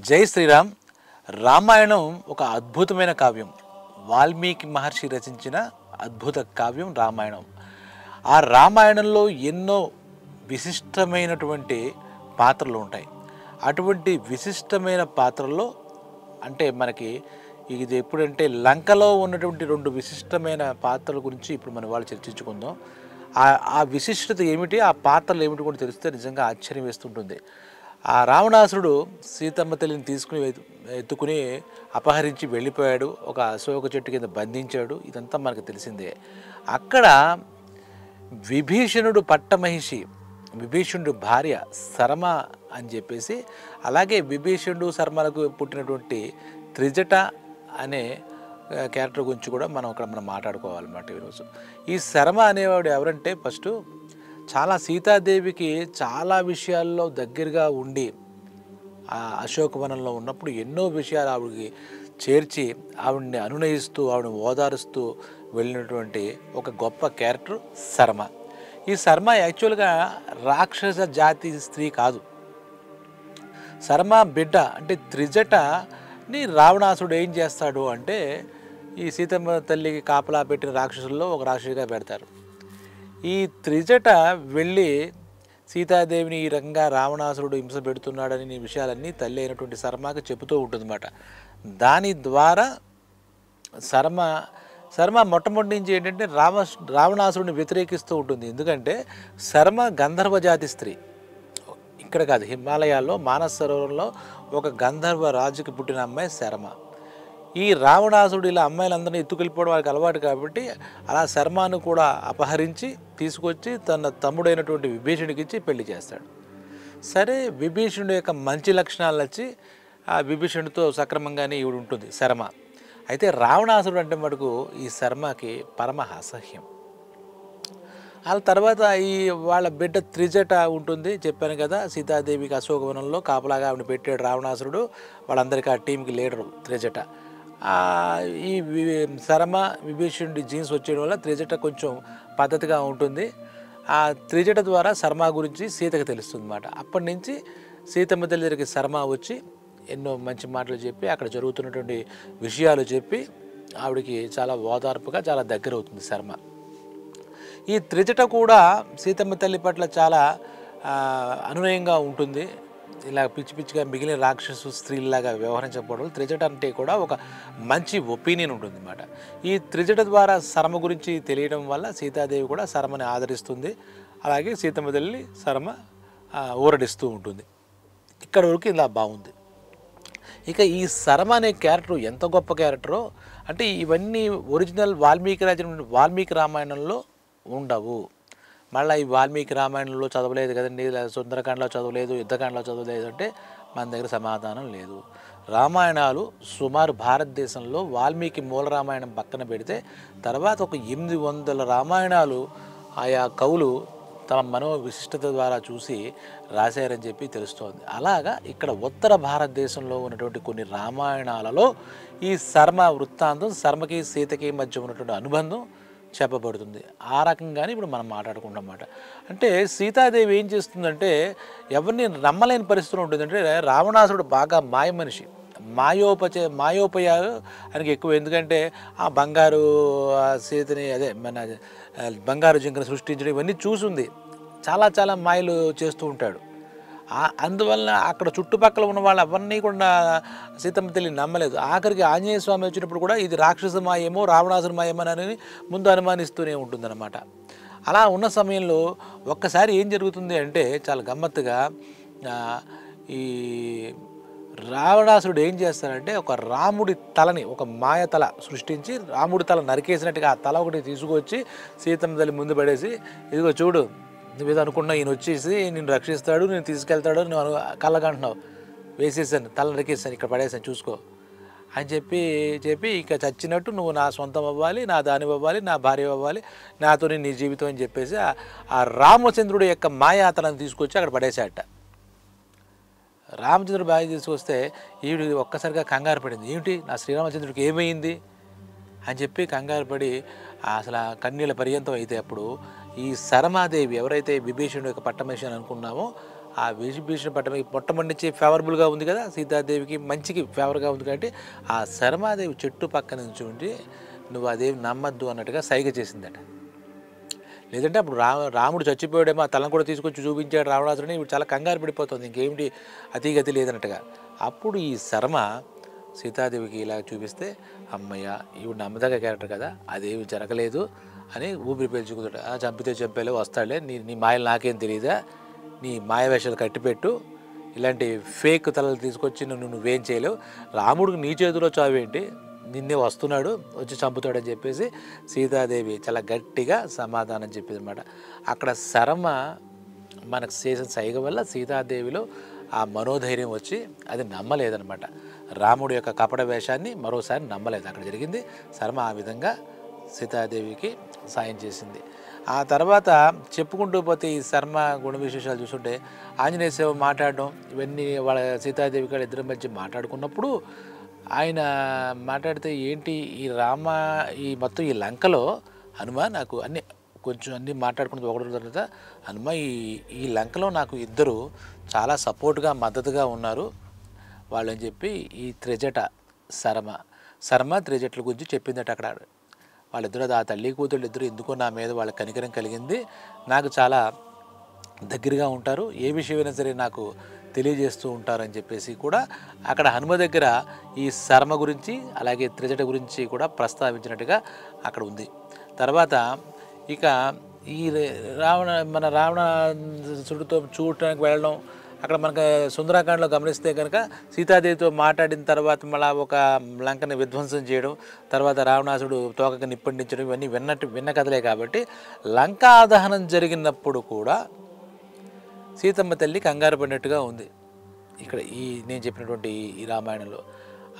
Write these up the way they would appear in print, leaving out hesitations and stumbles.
జై శ్రీరామ్. రామాయణం ఒక అద్భుతమైన కావ్యం. వాల్మీకి మహర్షి రచించిన అద్భుత కావ్యం రామాయణం. ఆ రామాయణంలో ఎన్నో విశిష్టమైనటువంటి పాత్రలు ఉంటాయి. అటువంటి విశిష్టమైన పాత్రల్లో అంటే మనకి ఇది ఎప్పుడంటే లంకలో ఉన్నటువంటి 2 విశిష్టమైన పాత్రల గురించి ఇప్పుడు మనం వాళ్ళు చర్చించుకుందాం. ఆ విశిష్టత ఏమిటి, ఆ పాత్రలు ఏమిటి కూడా తెలిస్తే నిజంగా ఆశ్చర్యం వేస్తుంటుంది. ఆ రావణాసురుడు సీతమ్మ తల్లిని ఎత్తుకుని అపహరించి వెళ్ళిపోయాడు, ఒక అశోక చెట్టు కింద బంధించాడు. ఇదంతా మనకు తెలిసిందే. అక్కడ విభీషణుడు పట్టమహిషి, విభీషణుడు భార్య శర్మ అని చెప్పేసి, అలాగే విభీషణుడు శర్మలకు పుట్టినటువంటి త్రిజట అనే క్యారెక్టర్ గురించి కూడా మనం మాట్లాడుకోవాలన్నమాట ఈరోజు. ఈ శర్మ అనేవాడు ఎవరంటే ఫస్ట్ చాలా సీతాదేవికి చాలా విషయాల్లో దగ్గరగా ఉండి ఆ అశోకవనంలో ఉన్నప్పుడు ఎన్నో విషయాలు ఆవిడకి చేర్చి ఆవిడని అనునయిస్తూ ఆవిడని ఓదారుస్తూ వెళ్ళినటువంటి ఒక గొప్ప క్యారెక్టర్ శర్మ. ఈ శర్మ యాక్చువల్గా రాక్షస జాతి స్త్రీ కాదు. శర్మ బిడ్డ అంటే త్రిజటని రావణాసుడు ఏం చేస్తాడు అంటే ఈ సీతమ్మ తల్లికి కాపలా పెట్టిన రాక్షసుల్లో ఒక రాక్షసిగా పెడతారు. ఈ త్రిజట వెళ్ళి సీతాదేవిని ఈ రకంగా రావణాసురుడు హింస పెడుతున్నాడని విషయాలన్నీ తల్లి అయినటువంటి శర్మకి చెబుతూ ఉంటుందన్నమాట. దాని ద్వారా శర్మ మొట్టమొదటి నుంచి ఏంటంటే రావణాసురుడిని వ్యతిరేకిస్తూ ఉంటుంది. ఎందుకంటే శర్మ గంధర్వ జాతి స్త్రీ. ఇక్కడ కాదు, హిమాలయాల్లో మానస సరోవరంలో ఒక గంధర్వ రాజుకి పుట్టిన అమ్మాయి శర్మ. ఈ రావణాసురుడు ఇలా అమ్మాయిలందరినీ ఎత్తుకెళ్ళిపోవడం వారికి అలవాటు కాబట్టి అలా శర్మను కూడా అపహరించి తీసుకొచ్చి తన తమ్ముడైనటువంటి విభీషణుడికి ఇచ్చి పెళ్లి చేస్తాడు. సరే, విభీషణుడి యొక్క మంచి లక్షణాలు నచ్చి ఆ విభీషణుడితో సక్రమంగానే ఈవిడ ఉంటుంది శర్మ. అయితే రావణాసురుడు అంటే మటుకు ఈ శర్మకి పరమ అసహ్యం. ఆ తర్వాత ఈ వాళ్ళ బిడ్డ త్రిజట ఉంటుంది, చెప్పాను కదా, సీతాదేవికి అశోకవనంలో కాపలాగా ఆవిడ పెట్టాడు రావణాసురుడు. వాళ్ళందరికీ ఆ టీంకి లీడరు త్రిజట. ఈ శర్మ విభీషణుడి జీన్స్ వచ్చేయడం వల్ల త్రిజట కొంచెం పద్ధతిగా ఉంటుంది. ఆ త్రిజట ద్వారా శర్మ గురించి సీతకు తెలుస్తుంది అన్నమాట. అప్పటి నుంచి సీతమ్మ తల్లి దగ్గరికి శర్మ వచ్చి ఎన్నో మంచి మాటలు చెప్పి అక్కడ జరుగుతున్నటువంటి విషయాలు చెప్పి ఆవిడికి చాలా ఓదార్పుగా చాలా దగ్గర అవుతుంది శర్మ. ఈ త్రిజట కూడా సీతమ్మ తల్లి పట్ల చాలా అనునయంగా ఉంటుంది. ఇలా పిచ్చి పిచ్చిగా మిగిలిన రాక్షసు స్త్రీలాగా వ్యవహరించకపోవడం, త్రిజట అంటే కూడా ఒక మంచి ఒపీనియన్ ఉంటుంది అన్నమాట. ఈ త్రిజట ద్వారా శర్మ గురించి తెలియడం వల్ల సీతాదేవి కూడా శర్మని ఆదరిస్తుంది. అలాగే సీతమ్మ తల్లి శర్మ ఊరడిస్తూ ఉంటుంది. ఇక్కడ వరకు ఇలా బాగుంది. ఇక ఈ శర్మ అనే క్యారెక్టర్ ఎంత గొప్ప క్యారెక్టరో అంటే ఇవన్నీ ఒరిజినల్ వాల్మీకి రామాయణంలో ఉండవు. మళ్ళీ ఈ వాల్మీకి రామాయణంలో చదవలేదు కదండి, సుందరకాండలో చదవలేదు, యుద్ధకాండలో చదవలేదు అంటే మన దగ్గర సమాధానం లేదు. రామాయణాలు సుమారు భారతదేశంలో వాల్మీకి మూల రామాయణం పక్కన పెడితే తర్వాత ఒక 800 రామాయణాలు ఆయా కవులు తమ మనో విశిష్టత ద్వారా చూసి రాశారని చెప్పి తెలుస్తోంది. అలాగా ఇక్కడ ఉత్తర భారతదేశంలో ఉన్నటువంటి కొన్ని రామాయణాలలో ఈ శర్మ వృత్తాంతం, శర్మకి సీతకి మధ్య ఉన్నటువంటి అనుబంధం చెప్పబడుతుంది. ఆ రకంగానే ఇప్పుడు మనం మాట్లాడుకుంటామన్నమాట. అంటే సీతాదేవి ఏం చేస్తుందంటే ఎవరిని నమ్మలేని పరిస్థితులు ఉంటుంది. అంటే రావణాసురుడు బాగా మాయ మనిషి, మాయోపయాలు ఆయనకి ఎక్కువ. ఎందుకంటే ఆ బంగారు సీతని మన బంగారు జింకను సృష్టించడం ఇవన్నీ చూసింది. చాలా చాలా మాయలు చేస్తూ ఉంటాడు. అందువల్ల అక్కడ చుట్టుపక్కల ఉన్న వాళ్ళు ఎవరిని కూడా సీతమ్మ తల్లి నమ్మలేదు. ఆఖరికి ఆంజనేయ స్వామి వచ్చినప్పుడు కూడా ఇది రాక్షస మాయేమో రావణాసుర మాయేమోనని ముందు అనుమానిస్తూనే ఉంటుందన్నమాట. అలా ఉన్న సమయంలో ఒక్కసారి ఏం జరుగుతుంది అంటే చాలా గమ్మత్తుగా ఈ రావణాసురుడు ఏం చేస్తాడంటే ఒక రాముడి తలని, ఒక మాయ తల సృష్టించి రాముడి తల నరికేసినట్టుగా ఆ తల ఒకటి తీసుకొచ్చి సీతమ్మ తల్లి ముందు పడేసి, ఇదిగో చూడు నువ్వేదో అనుకున్నావు, ఈయన వచ్చేసి నేను రక్షిస్తాడు, నేను తీసుకెళ్తాడు, నువ్వు కళ్ళగంటున్నావు, వేసేసాను, తల నరికేసాను, ఇక్కడ పడేసాను చూసుకో అని చెప్పి ఇక చచ్చినట్టు నువ్వు నా సొంతం అవ్వాలి, నా దాని అవ్వాలి, నా భార్య అవ్వాలి, నాతోనే నీ జీవితం అని చెప్పేసి ఆ రామచంద్రుడి యొక్క మాయాతలను తీసుకొచ్చి అక్కడ పడేసాట. రామచంద్రుడు బాగా తీసుకొస్తే ఈవిడ ఒక్కసారిగా కంగారు పడింది. ఏమిటి నా శ్రీరామచంద్రుడికి ఏమైంది అని చెప్పి కంగారు పడి అసలు కన్నీళ్ళ పర్యంతం అయితే అప్పుడు ఈ సరమాదేవి ఎవరైతే విభీషణుడు యొక్క పట్టమహిషి అని అనుకున్నామో ఆ విభీషణ పట్టమహిషి మొట్టమొదటి నుంచి ఫేవరబుల్గా ఉంది కదా, సీతాదేవికి మంచికి ఫేవర్గా ఉంది కాబట్టి ఆ సరమాదేవి చెట్టు పక్క నుంచి ఉండి నువ్వు అదేమి నమ్మద్దు అన్నట్టుగా సైగ చేసిందట. లేదంటే అప్పుడు రాముడు చచ్చిపోయాడేమో ఆ తలను కూడా తీసుకొచ్చి చూపించాడు రావణాసురుని, ఇప్పుడు చాలా కంగారు పడిపోతుంది, ఇంకేమిటి అతిగతి లేదన్నట్టుగా. అప్పుడు ఈ శర్మ సీతాదేవికి ఇలా చూపిస్తే అమ్మయ్య ఇవి నమ్మదగ్గ క్యారెక్టర్ కదా, అదేమి జరగలేదు అని ఊపిరి పీల్చుకుంటాడు. చంపితే చంపేలే వస్తాడులే, నీ మాయలు నాకేం తెలియదా, నీ మాయ వేషాలు కట్టిపెట్టు, ఇలాంటి ఫేక్ తలలు తీసుకొచ్చి నువ్వేం చేయలేవు, రాముడికి నీ చేతిలో చావేంటి, నిన్నే వస్తున్నాడు వచ్చి చంపుతాడని చెప్పేసి సీతాదేవి చాలా గట్టిగా సమాధానం చెప్పింది అనమాట. అక్కడ శర్మ మనకు చేసిన సైగ వల్ల సీతాదేవిలో ఆ మనోధైర్యం వచ్చి అది నమ్మలేదనమాట. రాముడి యొక్క కపట వేషాన్ని మరోసారి నమ్మలేదు. అక్కడ జరిగింది శర్మ ఆ విధంగా సీతాదేవికి సాయం చేసింది. ఆ తర్వాత చెప్పుకుంటూ పోతే ఈ శర్మ గుణ విశేషాలు చూస్తుంటే ఆంజనేయ సేవ మాట్లాడడం ఇవన్నీ వాళ్ళ సీతాదేవి గారు ఇద్దరి మధ్య మాట్లాడుకున్నప్పుడు ఆయన మాట్లాడితే ఏంటి ఈ మొత్తం ఈ లంకలో హనుమ నాకు అన్నీ మాట్లాడుకున్నది ఒకటి తర్వాత హనుమ ఈ లంకలో నాకు ఇద్దరు చాలా సపోర్ట్గా మద్దతుగా ఉన్నారు వాళ్ళని చెప్పి ఈ త్రిజట శర్మ త్రిజట్ల గురించి చెప్పిందట. అక్కడ వాళ్ళిద్దరు ఆ తల్లి కూతుళ్ళు ఇద్దరు ఎందుకో నా మీద వాళ్ళ కనికరం కలిగింది, నాకు చాలా దగ్గరగా ఉంటారు, ఏ విషయమైనా సరే నాకు తెలియజేస్తూ ఉంటారని చెప్పేసి కూడా అక్కడ హనుమ దగ్గర ఈ శర్మ గురించి అలాగే త్రిజట గురించి కూడా ప్రస్తావించినట్టుగా అక్కడ ఉంది. తర్వాత ఇక ఈ రావణాసురుడితో చూడటానికి వెళ్ళడం, అక్కడ మనకు సుందరాకాండలో గమనిస్తే కనుక సీతాదేవితో మాట్లాడిన తర్వాత మళ్ళీ ఒక లంకని విధ్వంసం చేయడం, తర్వాత రావణాసుడు తోకకి నిప్పండించడం ఇవన్నీ విన్న కథలే కాబట్టి లంకా దహనం జరిగినప్పుడు కూడా సీతమ్మ తల్లి కంగారు పడినట్టుగా ఉంది ఇక్కడ నేను చెప్పినటువంటి ఈ రామాయణంలో.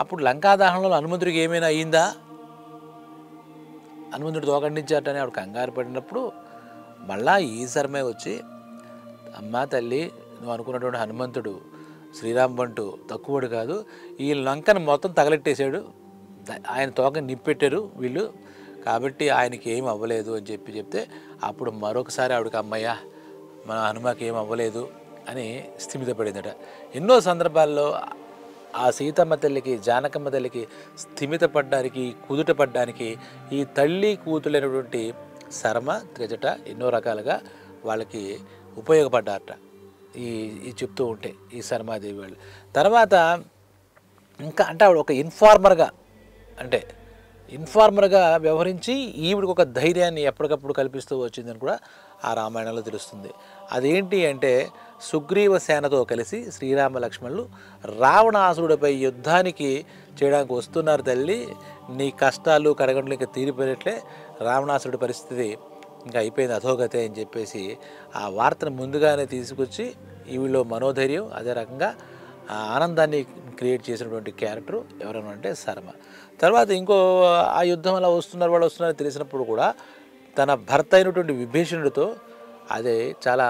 అప్పుడు లంకాదహనంలో హనుమంతుడికి ఏమైనా అయ్యిందా, హనుమంతుడు తోకండించారని ఆవిడ కంగారు పడినప్పుడు మళ్ళా ఈ శర్మే వచ్చి అమ్మ తల్లి నువ్వు అనుకున్నటువంటి హనుమంతుడు శ్రీరామ్ బంటు తక్కువడు కాదు, ఈ లంకను మొత్తం తగలెట్టేశాడు, ఆయన తోక నిప్పెట్టారు వీళ్ళు, కాబట్టి ఆయనకి ఏం అవ్వలేదు అని చెప్తే అప్పుడు మరొకసారి ఆవిడకి అమ్మయ్య మన హనుమకి ఏం అవ్వలేదు అని స్థిమితపడిందట. ఎన్నో సందర్భాల్లో ఆ సీతమ్మ తల్లికి జానకమ్మ తల్లికి స్థిమితపడ్డానికి కుదుట పడ్డానికి ఈ తల్లి కూతులైనటువంటి శర్మ త్రిజట ఎన్నో రకాలుగా వాళ్ళకి ఉపయోగపడ్డారట ఈ చెప్తూ ఉంటే ఈ శర్మాదేవి వాళ్ళు. తర్వాత ఇంకా అంటే ఆవిడ ఒక ఇన్ఫార్మర్గా వ్యవహరించి ఈవిడికి ఒక ధైర్యాన్ని ఎప్పటికప్పుడు కల్పిస్తూ వచ్చిందని కూడా ఆ రామాయణంలో తెలుస్తుంది. అదేంటి అంటే సుగ్రీవ సేనతో కలిసి శ్రీరామ లక్ష్మణులు రావణాసురుడిపై యుద్ధానికి చేయడానికి వస్తున్నారు తల్లి, నీ కష్టాలు కడగండ్లు ఇంకా తీరిపోయినట్లే, రావణాసురుడి పరిస్థితి ఇంకా అయిపోయింది అధోగతే అని చెప్పేసి ఆ వార్తను ముందుగానే తీసుకొచ్చి ఈవిలో మనోధైర్యం అదే రకంగా ఆనందాన్ని క్రియేట్ చేసినటువంటి క్యారెక్టరు ఎవరైనా అంటే శర్మ. తర్వాత ఇంకో ఆ యుద్ధం అలా వాళ్ళు వస్తున్నారు తెలిసినప్పుడు కూడా తన భర్త అయినటువంటి విభీషణుడితో అదే చాలా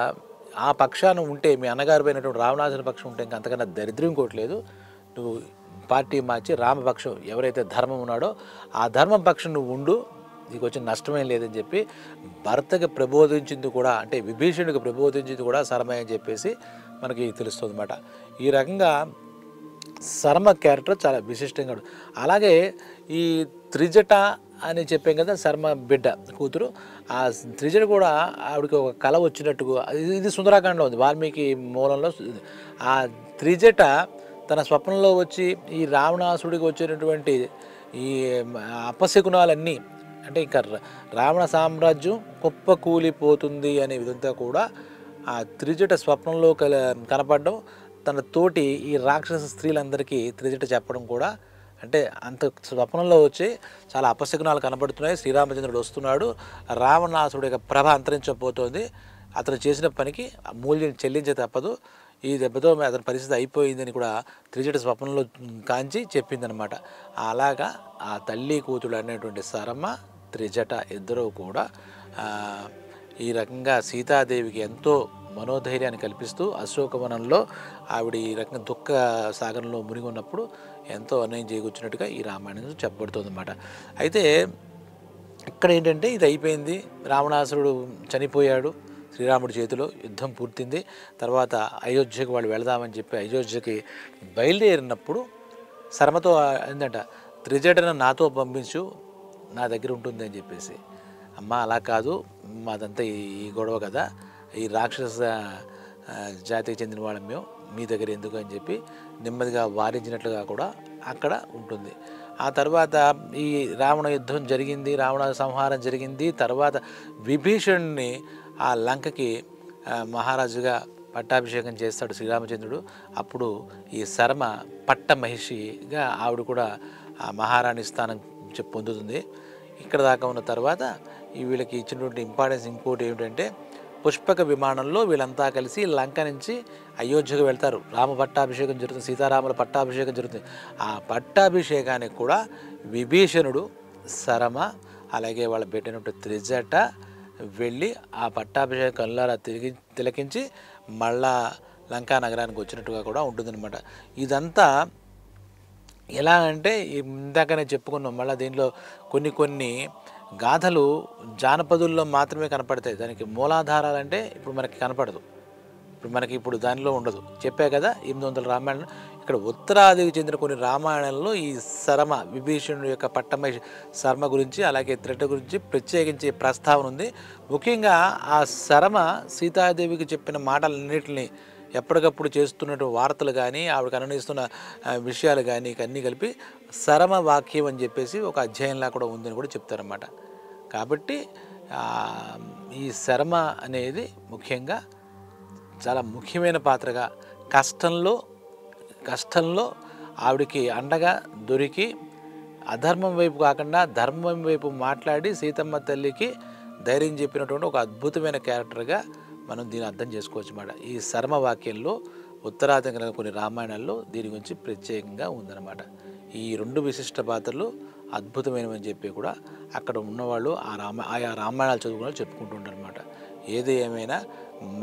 ఆ పక్షాన ఉంటే మీ అన్నగారు పోయినటువంటి రావణాసుని పక్షం ఉంటే ఇంకా అంతకన్నా దరిద్రం ఇంకోట్లేదు, నువ్వు పార్టీ మార్చి రామపక్షం ఎవరైతే ధర్మం ఉన్నాడో ఆ ధర్మం పక్షం నువ్వు ఉండు, నీకు వచ్చిన నష్టమేం లేదని చెప్పి భర్తకి ప్రబోధించింది కూడా అంటే విభీషణుడికి ప్రబోధించింది కూడా శర్మ అని చెప్పేసి మనకి తెలుస్తుంది అన్నమాట. ఈ రకంగా శర్మ క్యారెక్టర్ చాలా విశిష్టంగా ఉంటుంది. అలాగే ఈ త్రిజట అని చెప్పాం కదా శర్మ బిడ్డ కూతురు, ఆ త్రిజట కూడా ఆవిడకి ఒక కళ వచ్చినట్టుగా ఇది సుందరాకాండలో ఉంది, వాల్మీకి మూలంలో. ఆ త్రిజట తన స్వప్నంలో వచ్చి ఈ రావణాసుడికి వచ్చినటువంటి ఈ అపశకునాలన్నీ అంటే ఇంకా రావణ సామ్రాజ్యం కుప్ప కూలిపోతుంది అనే విధంగా కూడా ఆ త్రిజట స్వప్నంలో కనపడడం, తన తోటి ఈ రాక్షస స్త్రీలందరికీ త్రిజట చెప్పడం కూడా అంటే అంత స్వప్నంలో వచ్చి చాలా అపశకునాలు కనబడుతున్నాయి, శ్రీరామచంద్రుడు వస్తున్నాడు, రావణాసుడి యొక్క ప్రభ అంతరించబోతోంది, అతను చేసిన పనికి మూల్యం చెల్లించే తప్పదు, ఈ దెబ్బతో అతని పరిస్థితి అయిపోయిందని కూడా త్రిజట స్వప్నంలో కాంచి చెప్పిందనమాట. అలాగా ఆ తల్లి కూతుడు అనేటువంటి శర్మ త్రిజట ఇద్దరూ కూడా ఈ రకంగా సీతాదేవికి ఎంతో మనోధైర్యాన్ని కల్పిస్తూ అశోకవనంలో ఆవిడ ఈ రకంగా దుఃఖ సాగరంలో మునిగి ఉన్నప్పుడు ఎంతో అన్యాయం చేకూర్చినట్టుగా ఈ రామాయణం చెప్పబడుతుంది అన్నమాట. అయితే ఇక్కడ ఏంటంటే ఇది అయిపోయింది, రావణాసురుడు చనిపోయాడు శ్రీరాముడి చేతిలో, యుద్ధం పూర్తింది. తర్వాత అయోధ్యకు వాళ్ళు వెళదామని చెప్పి అయోధ్యకి బయలుదేరినప్పుడు శర్మతో ఏంటంట, త్రిజటను నాతో పంపించు, నా దగ్గర ఉంటుంది అని చెప్పేసి. అమ్మ అలా కాదు, మాదంతా ఈ గొడవ కదా, ఈ రాక్షస జాతికి చెందిన వాళ్ళం మేము, మీ దగ్గర ఎందుకు అని చెప్పి నెమ్మదిగా వారించినట్లుగా కూడా అక్కడ ఉంటుంది. ఆ తర్వాత ఈ రావణ యుద్ధం జరిగింది, రావణ సంహారం జరిగింది. తర్వాత విభీషణుని ఆ లంకకి మహారాజుగా పట్టాభిషేకం చేస్తాడు శ్రీరామచంద్రుడు. అప్పుడు ఈ శర్మ పట్ట మహిషిగా ఆవిడ కూడా ఆ మహారాణి స్థానం పొందుతుంది. ఇక్కడ దాకా ఉన్న తర్వాత ఈ వీళ్ళకి ఇచ్చినటువంటి ఇంపార్టెన్స్ ఇంకోటి ఏమిటంటే, పుష్పక విమానంలో వీళ్ళంతా కలిసి లంక నుంచి అయోధ్యకు వెళ్తారు. రామ పట్టాభిషేకం జరుగుతుంది, సీతారాముల పట్టాభిషేకం జరుగుతుంది. ఆ పట్టాభిషేకానికి కూడా విభీషణుడు, శరమ, అలాగే వాళ్ళ పెట్టినటువంటి త్రిజట వెళ్ళి ఆ పట్టాభిషేకం కళ్ళారా తిలకించి మళ్ళా లంకా నగరానికి వచ్చినట్టుగా కూడా ఉంటుందన్నమాట. ఇదంతా ఎలా అంటే ఇందాకనే చెప్పుకున్నాం, మళ్ళీ దీనిలో కొన్ని గాథలు జానపదుల్లో మాత్రమే కనపడతాయి. దానికి మూలాధారాలు అంటే ఇప్పుడు మనకి కనపడదు, ఇప్పుడు దానిలో ఉండదు. చెప్పా కదా 800 రామాయణం. ఇక్కడ ఉత్తరాదికి చెందిన కొన్ని రామాయణంలో ఈ శరమ, విభీషణుడు యొక్క పట్టమై శర్మ గురించి, అలాగే త్రిట గురించి ప్రత్యేకించి ప్రస్తావన ఉంది. ముఖ్యంగా ఆ శరమ సీతాదేవికి చెప్పిన మాటలన్నింటినీ ఎప్పటికప్పుడు చేస్తున్నటువంటి వార్తలు కానీ, ఆవిడకి అనునిస్తున్న విషయాలు కానీ అన్నీ కలిపి శరమ వాక్యం అని చెప్పేసి ఒక అధ్యాయంలా కూడా ఉందని కూడా చెప్తారన్నమాట. కాబట్టి ఈ శరమ అనేది ముఖ్యంగా చాలా ముఖ్యమైన పాత్రగా, కష్టంలో ఆవిడికి అండగా దొరికి అధర్మం వైపు కాకుండా ధర్మం వైపు మాట్లాడి సీతమ్మ తల్లికి ధైర్యం చెప్పినటువంటి ఒక అద్భుతమైన క్యారెక్టర్గా మనం దీన్ని అర్థం చేసుకోవచ్చు అన్నమాట. ఈ శర్మ వాక్యంలో ఉత్తరాది కొన్ని రామాయణాల్లో దీని గురించి ప్రత్యేకంగా ఉందన్నమాట. ఈ 2 విశిష్ట పాత్రలు అద్భుతమైనవని చెప్పి కూడా అక్కడ ఉన్నవాళ్ళు ఆయా రామాయణాలు చదువుకున్న చెప్పుకుంటూ ఉంటారు అన్నమాట. ఏది ఏమైనా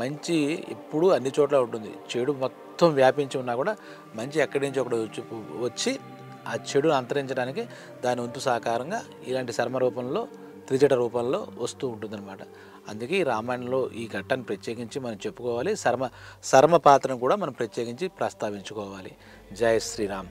మంచి ఎప్పుడూ అన్ని చోట్ల ఉంటుంది. చెడు మొత్తం వ్యాపించి ఉన్నా కూడా మంచి ఎక్కడి నుంచి ఒకటి వచ్చి ఆ చెడును అంతరించడానికి దాని వంతు సహకారంగా ఇలాంటి శర్మ రూపంలో, త్రిజట రూపంలో వస్తూ ఉంటుందన్నమాట. అందుకే ఈ రామాయణంలో ఈ ఘట్టాన్ని ప్రత్యేకించి మనం చెప్పుకోవాలి. శర్మ పాత్రను కూడా మనం ప్రత్యేకించి ప్రస్తావించుకోవాలి. జై శ్రీరామ్.